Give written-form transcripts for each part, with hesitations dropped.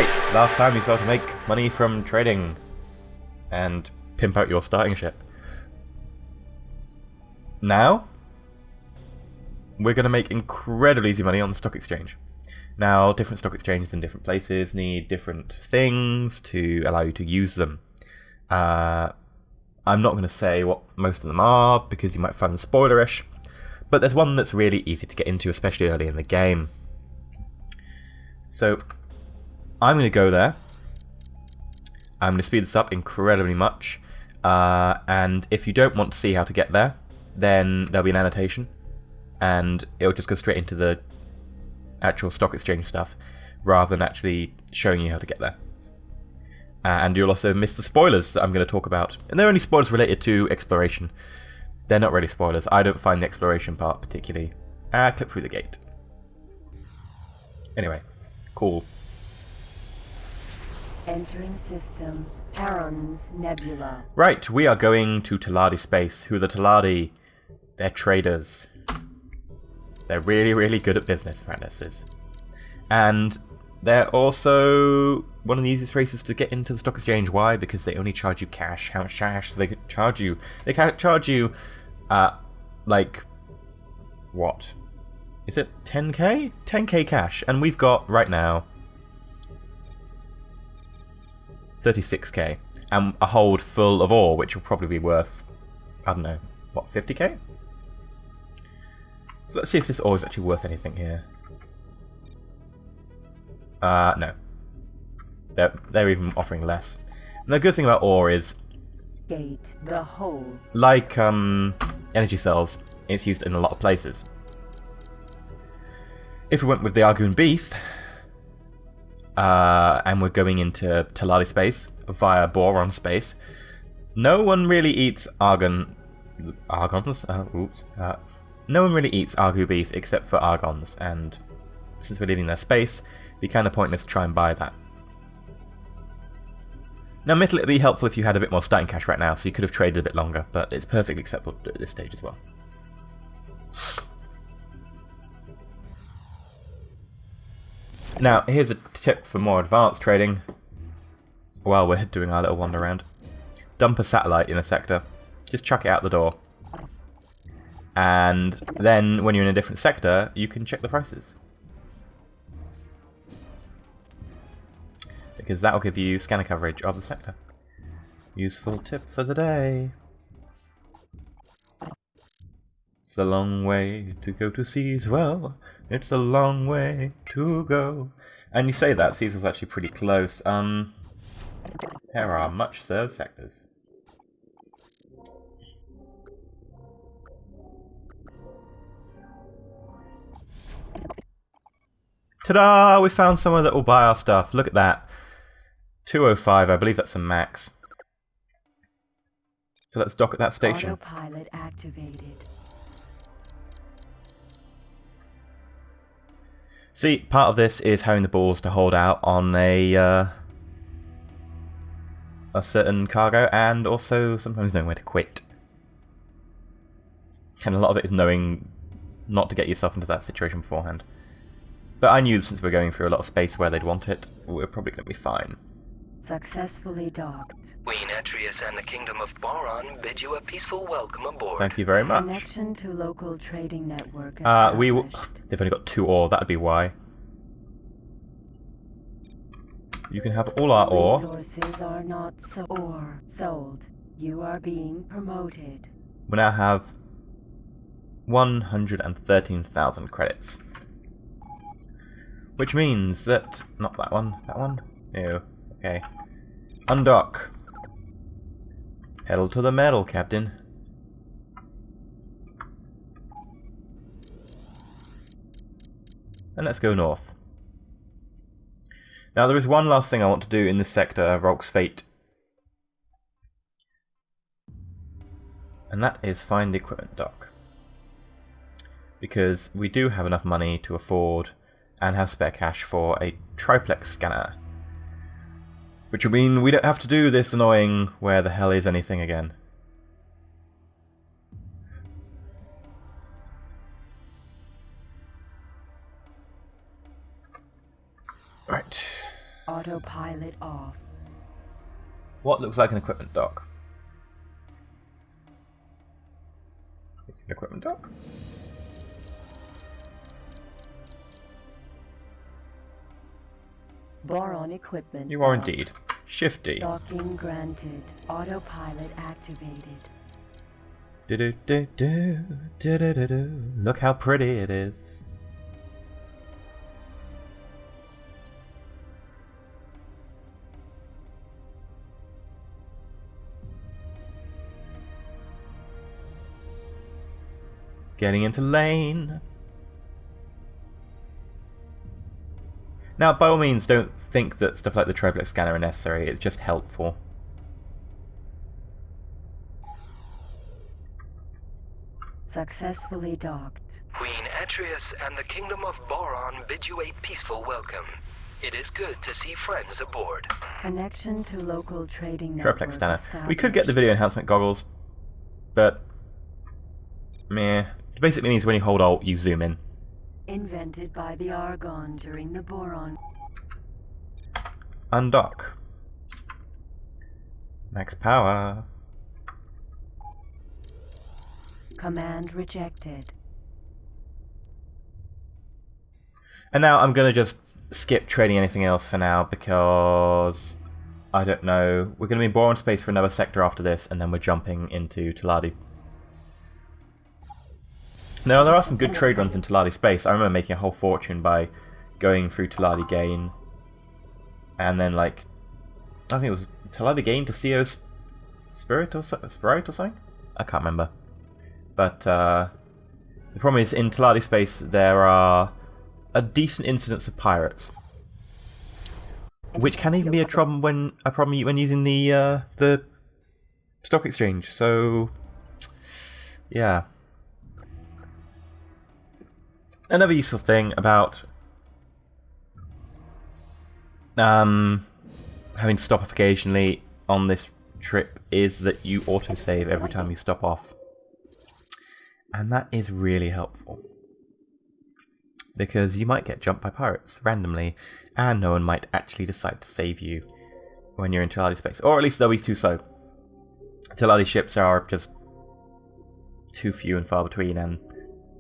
Right, last time you started to make money from trading and pimp out your starting ship. Now, we're going to make incredibly easy money on the stock exchange. Now, different stock exchanges in different places need different things to allow you to use them. I'm not going to say what most of them are because you might find them spoilerish, but there's one that's really easy to get into, especially early in the game. So, I'm going to go there. I'm going to speed this up incredibly much, and if you don't want to see how to get there, then there'll be an annotation, and it'll just go straight into the actual stock exchange stuff, rather than actually showing you how to get there. And you'll also miss the spoilers that I'm going to talk about, and they're only spoilers related to exploration. They're not really spoilers. I don't find the exploration part particularly. Click through the gate. Anyway, cool. Entering system, Heron's Nebula. Right, we are going to Taladi Space. Who are the Taladi? They're traders. They're really, really good at business practices. And they're also one of the easiest races to get into the stock exchange. Why? Because they only charge you cash. How much cash do they charge you? They can't charge you, like, what? Is it 10k? 10k cash. And we've got, right now, 36k. And a hold full of ore, which will probably be worth, I don't know, what, 50k? So let's see if this ore is actually worth anything here. No. They're even offering less. And the good thing about ore is, Gate the hole. like energy cells, it's used in a lot of places. If we went with the Argoon beef, and we're going into Taladi space via boron space, no one really eats argons. No one really eats Argu beef except for Argons, and since we're leaving their space, it'd be kind of pointless to try and buy that. Now, admittedly, it'd be helpful if you had a bit more starting cash right now, so you could have traded a bit longer, but it's perfectly acceptable to do it at this stage as well. Now, here's a tip for more advanced trading. While we're doing our little wander around, dump a satellite in a sector. Just chuck it out the door. And then, when you're in a different sector, you can check the prices. Because that'll give you scanner coverage of the sector. Useful tip for the day. It's a long way to go to Seaswell. It's a long way to go. And you say that, Seaswell's actually pretty close. There are much served sectors. Ta-da! We found someone that will buy our stuff. Look at that. 205, I believe that's a max. So let's dock at that station. Autopilot activated. See, part of this is having the balls to hold out on a certain cargo, and also sometimes knowing where to quit. And a lot of it is knowing not to get yourself into that situation beforehand. But I knew since we're going through a lot of space where they'd want it, we're probably going to be fine. Successfully docked. Queen Atreus and the Kingdom of Boron bid you a peaceful welcome aboard. Thank you very much. Connection to local trading network They've established. only got 2 ore, that'd be why. You can have all our ore. Resources are not sold. You are being promoted. We now have 113,000 credits. Which means that... not that one. That one? No. Okay. Undock. Pedal to the metal, Captain. And let's go north. Now there is one last thing I want to do in this sector, Rolk's Fate. And that is find the equipment dock. Because we do have enough money to afford and have spare cash for a triplex scanner. Which will mean we don't have to do this annoying where the hell is anything again. Right. Autopilot off. What looks like an equipment dock? An equipment dock? Boron equipment. You are dock. indeed. Shifty. Docking granted. Autopilot activated. Do-do-do-do, do-do-do-do. Look how pretty it is. Getting into lane. Now, by all means, don't think that stuff like the triplex scanner are necessary. It's just helpful. Successfully docked. Queen Atreus and the Kingdom of Boron bid you a peaceful welcome. It is good to see friends aboard. Connection to local trading network. Triplex scanner. We could get the video enhancement goggles, but meh. It basically means when you hold Alt, you zoom in. Invented by the Argon during the Boron. Undock. Max power. Command rejected. And now I'm going to just skip trading anything else for now because I don't know. We're going to be in Boron space for another sector after this, and then we're jumping into Taladi. Now, there are some good trade runs in Taladi space. I remember making a whole fortune by going through Taladi Gain, and then, like, I think it was Taladi Gain to Theo's Sprite or something? I can't remember. But the problem is, in Taladi space, there are a decent incidence of pirates, which can even be a problem when using the stock exchange. So, yeah. Another useful thing about having to stop off occasionally on this trip is that you autosave every time you stop off. And that is really helpful. Because you might get jumped by pirates randomly, and no one might actually decide to save you when you're in Taladi space. Or at least they'll be too slow. Taladi ships are just too few and far between, and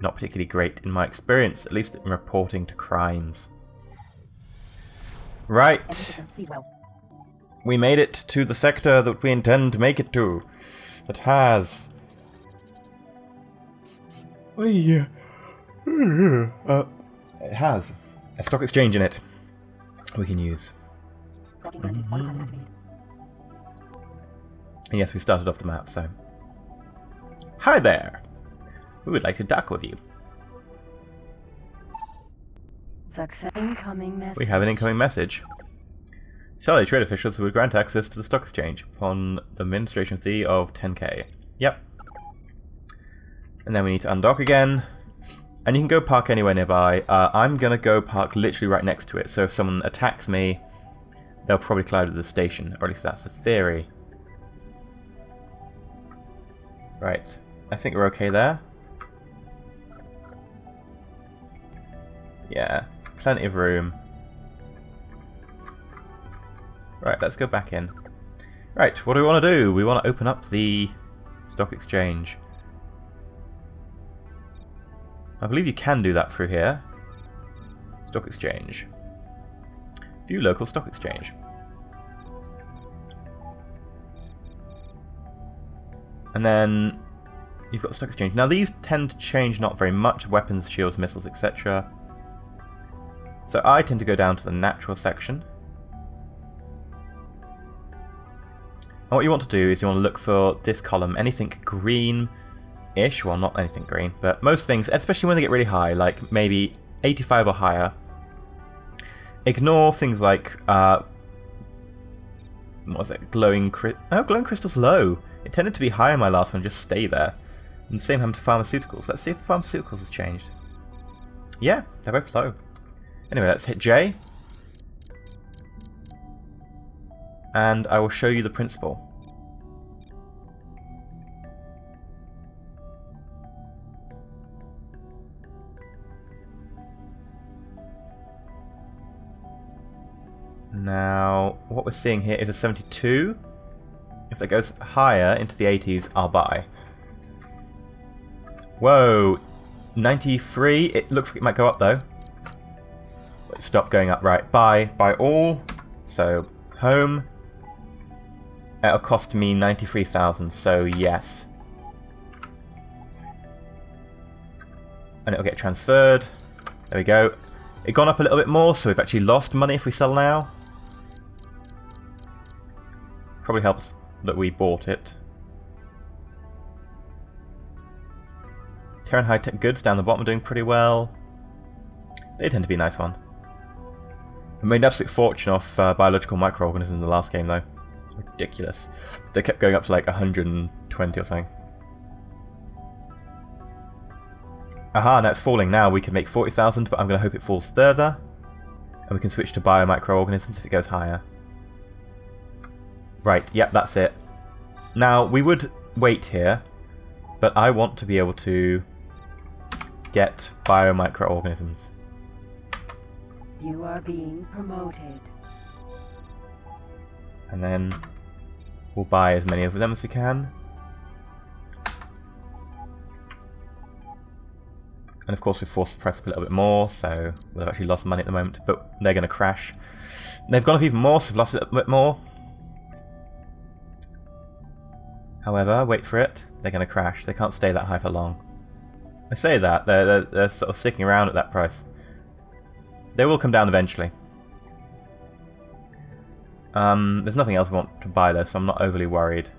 not particularly great in my experience, at least in reporting to crimes. Right. We made it to the sector that we intend to make it to. That has... it has a stock exchange in it we can use. And yes, we started off the map, so... Hi there! We would like to dock with you. Success. Incoming message. We have an incoming message. Salary trade officials would grant access to the stock exchange upon the administration fee of 10k. Yep. And then we need to undock again. And you can go park anywhere nearby. I'm going to go park literally right next to it, so if someone attacks me, they'll probably collide with the station, or at least that's the theory. Right. I think we're okay there. Yeah, plenty of room. Right, let's go back in. Right, what do we want to do? We want to open up the stock exchange. I believe you can do that through here. Stock exchange. View local stock exchange. And then you've got the stock exchange. Now these tend to change not very much. Weapons, shields, missiles, etc. So I tend to go down to the natural section. And what you want to do is you want to look for this column, anything green-ish, well not anything green, but most things, especially when they get really high, like maybe 85 or higher. Ignore things like, what was it, glowing crystal's low. It tended to be high in my last one, just stay there. And the same happened to pharmaceuticals. Let's see if the pharmaceuticals has changed. Yeah, they're both low. Anyway, let's hit J. And I will show you the principle. Now, what we're seeing here is a 72. If that goes higher into the 80s, I'll buy. Whoa, 93. It looks like it might go up though. Let's stop going up. Right, buy all. So home. It'll cost me 93,000. So yes, and it'll get transferred. There we go. It gone up a little bit more, so we've actually lost money if we sell now. Probably helps that we bought it. Terran high-tech goods down the bottom are doing pretty well. They tend to be a nice one. We made an absolute fortune off biological microorganisms in the last game though. Ridiculous. They kept going up to like 120 or something. Aha, now it's falling now. We can make 40,000, but I'm going to hope it falls further. And we can switch to biomicroorganisms if it goes higher. Right, yep, that's it. Now, we would wait here, but I want to be able to get biomicroorganisms. You are being promoted. And then we'll buy as many of them as we can. And of course we've forced the price up a little bit more, so we'll have actually lost money at the moment, but they're going to crash. They've gone up even more, so we've lost a little bit more. However, wait for it, they're going to crash. They can't stay that high for long. I say that, they're sort of sticking around at that price. They will come down eventually. There's nothing else we want to buy though, so I'm not overly worried.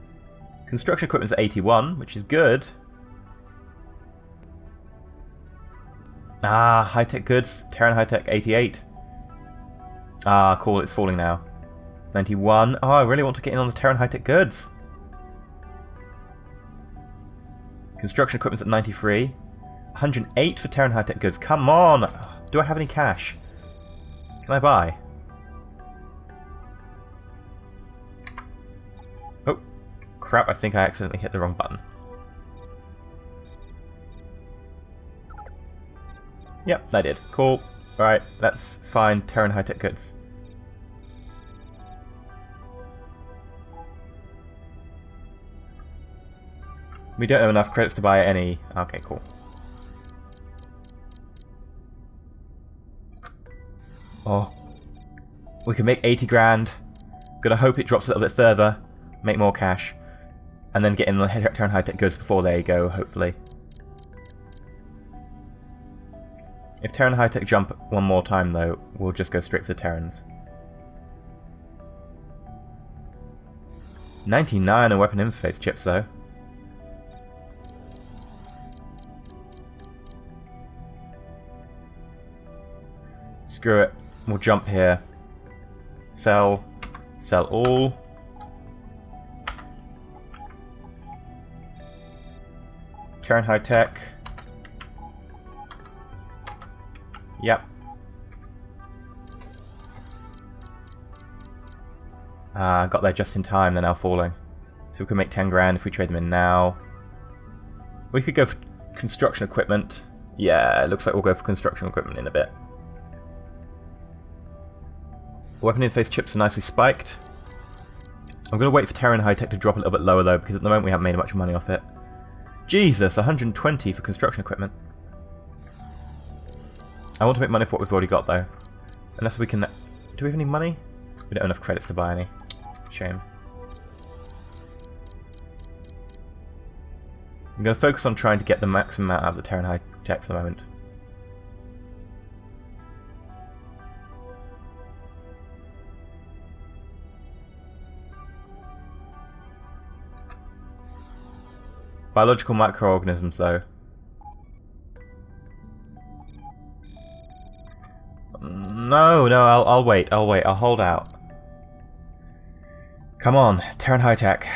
Construction equipment's at 81, which is good. Ah, high-tech goods. Terran high-tech 88. Ah, cool, it's falling now. 91. Oh, I really want to get in on the Terran high-tech goods. Construction equipment's at 93. 108 for Terran high-tech goods. Come on! Do I have any cash? Can I buy? Oh, crap, I think I accidentally hit the wrong button. Yep, I did. Cool. Alright, let's find Terran high-tech goods. We don't have enough credits to buy any. Okay, cool. Oh. We can make 80 grand. Gonna hope it drops a little bit further. Make more cash. And then get in the Terran high-tech goods before they go, hopefully. If Terran high-tech jump one more time though, we'll just go straight for the Terrans. 99 on weapon interface chips though. Screw it, we'll jump here. Sell all. Terran high-tech. Yep. Got there just in time, they're now falling. So we can make 10 grand if we trade them in now. We could go for construction equipment. Yeah, it looks like we'll go for construction equipment in a bit. Weapon interface chips are nicely spiked. I'm going to wait for Terran high-tech to drop a little bit lower though, because at the moment we haven't made much money off it. Jesus, 120 for construction equipment. I want to make money for what we've already got though. Unless we can... Do we have any money? We don't have enough credits to buy any. Shame. I'm going to focus on trying to get the maximum amount out of the Terran high-tech for the moment. Biological microorganisms though. No, I'll wait, I'll hold out. Come on, Terran high-tech.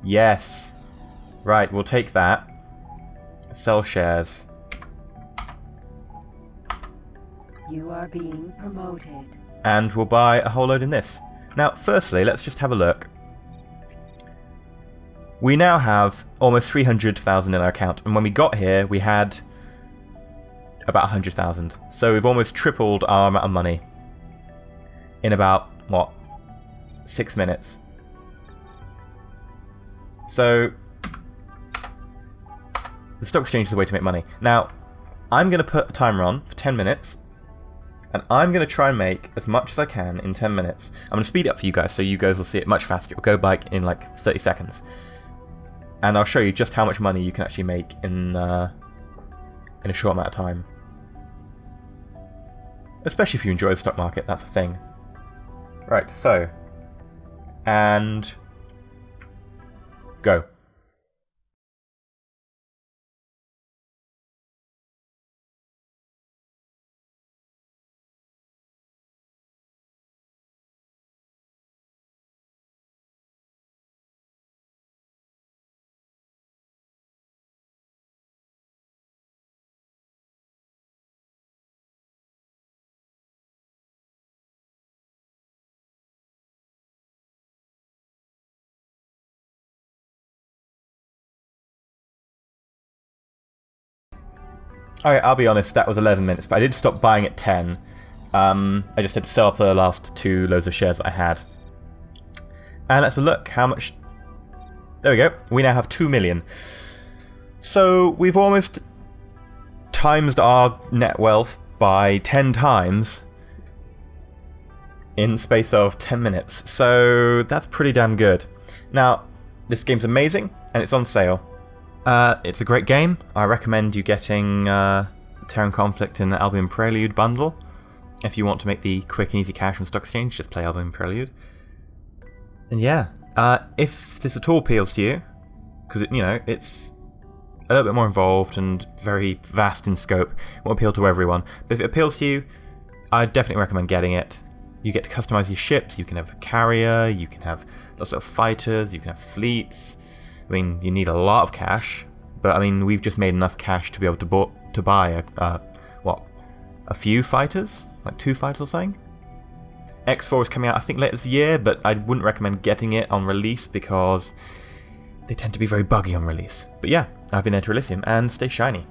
Yes. Right, we'll take that. Sell shares. You are being promoted. And we'll buy a whole load in this. Now, firstly, let's just have a look. We now have almost 300,000 in our account, and when we got here, we had about 100,000. So we've almost tripled our amount of money in about, what, 6 minutes. So the stock exchange is a way to make money. Now, I'm going to put a timer on for 10 minutes, and I'm going to try and make as much as I can in 10 minutes. I'm going to speed it up for you guys, so you guys will see it much faster. It will go by in like 30 seconds. And I'll show you just how much money you can actually make in a short amount of time. Especially if you enjoy the stock market, that's a thing. Right, so... and... go. Alright, I'll be honest, that was 11 minutes, but I did stop buying at 10. I just had to sell off the last 2 loads of shares that I had. And let's look how much... there we go, we now have 2 million. So we've almost times our net wealth by 10 times in the space of 10 minutes. So that's pretty damn good. Now, this game's amazing, and it's on sale. It's a great game. I recommend you getting Terran Conflict and the Albion Prelude bundle. If you want to make the quick and easy cash from Stock Exchange, just play Albion Prelude. And yeah, if this at all appeals to you, because it's a little bit more involved and very vast in scope, it won't appeal to everyone. But if it appeals to you, I definitely recommend getting it. You get to customize your ships. You can have a carrier. You can have lots of fighters. You can have fleets. I mean, you need a lot of cash, but I mean, we've just made enough cash to be able to buy a few fighters, like 2 fighters or something. X4 is coming out, I think, later this year, but I wouldn't recommend getting it on release because they tend to be very buggy on release. But yeah, I've been EnterElysium, and stay shiny.